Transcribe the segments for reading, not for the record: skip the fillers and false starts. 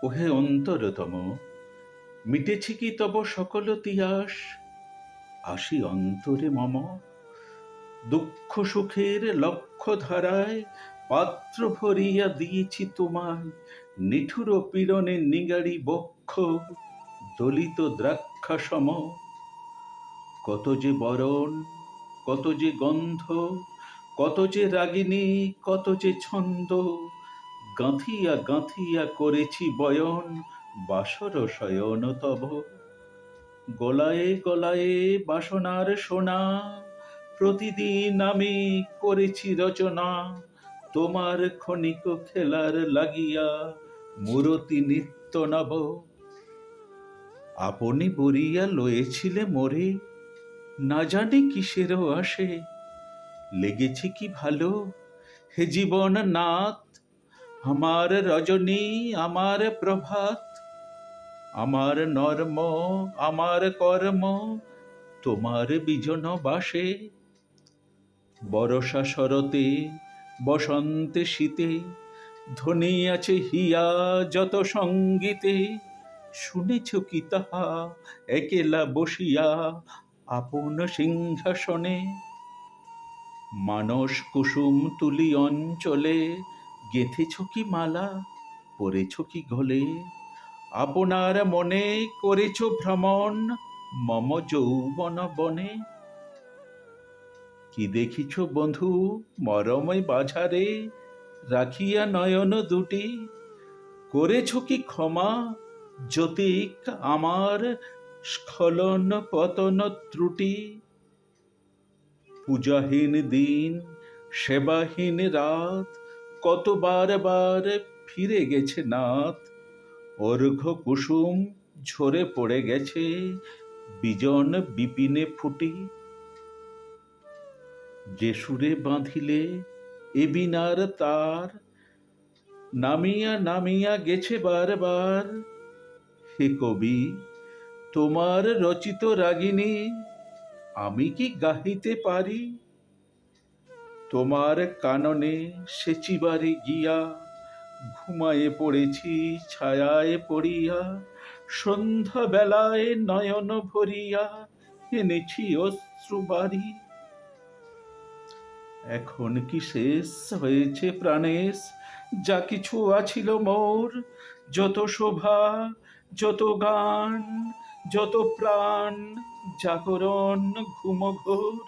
ওহে অন্তরতম, মিটেছে কি তব সকল তিয়াস? আসি অন্তরে মম, দুঃখ সুখের লক্ষ্য ধারায় পাত্র ভরিয়া দিয়েছি তোমায়। নিঠুর পীড়নে নিগাড়ি বক্ষ দলিত দ্রাক্ষা সম। কত যে বরণ, কত যে গন্ধ, কত যে রাগিনী, কত যে ছন্দ, গাঁথিয়া গাঁথিয়া করেছি বয়ন বাসর শয়ন তব। গলায়ে গলায়ে বাসনার সোনা, প্রতিদিন আমি করেছি রচনা তোমার ক্ষণিক খেলার লাগিয়া, মূরতি নিত্য নব। আপনি বরিয়া লয়েছিলে মোরে, না জানি কিসেরও আসে, লেগেছে কি ভালো হে জীবন নাথ। আমার রজনী, আমার প্রভাত, আমার নর্ম, আমার কর্ম তোমার বিজন বাসে। বরষা শরতে, বসন্তে শীতে, ধ্বনি আছে হিয়া যত সঙ্গীতে। শুনেছ কি তাহা একেলা বসিয়া আপন সিংহাসনে? মানস কুসুম তুলি অঞ্চলে গেঁথেছ কি মালা, পরেছ কি গলে? আপনার মনে করেছ ভ্রমণ মম যৌবন বনে? কি দেখিছ বন্ধু মরময় বাঝারে, রাখিয়া নয়ন দুটি? করেছ কি ক্ষমা জ্যোতিক আমার স্খলন পতন ত্রুটি? পূজাহীন দিন, সেবাহীন রাত, কতবার বার ফিরে গেছে নাথ। অর্ঘ্য কুসুম ঝরে পড়ে গেছে বিজন বিপিনে ফুটি। যে সুরে বাঁধিলে এ বিনার তার, নামিয়া নামিয়া গেছে বারবার। হে কবি, তোমার রচিত রাগিনী আমি কি গাহিতে পারি? তোমার কাননে সেচিবারে গিয়া ঘুমায়ে পড়েছি ছায়ায় পড়িয়া। সন্ধ্যা বেলায় নয়ন ভরিয়া এনেছি অশ্রু বারি। এখন কি শেষ হয়েছে প্রাণেশ যা কিছু আছিল মোর? যত শোভা, যত গান, যত প্রাণ, জাগরণ ঘুমঘোর।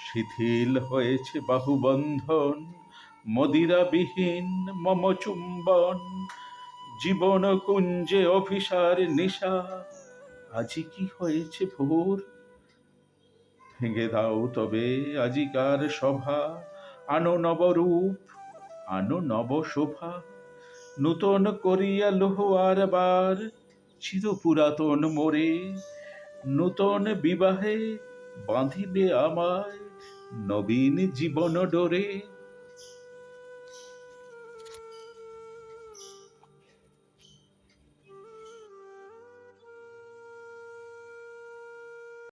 শিথিল হয়েছে বাহুবন্ধন, মদিরাবিহীন মম চুম্বন। জীবন কুঞ্জে অভিসার নিশা, আজি কি হয়েছে ভোর? ভেঙে দাও তবে আজিকার সভা, আনো নবরূপ, আনো নব শোভা। নূতন করিয়া লোহ আর বার চির পুরাতন মোরে। নূতন বিবাহে বাঁধিবে আমায় নবীন জীবন ডোরে।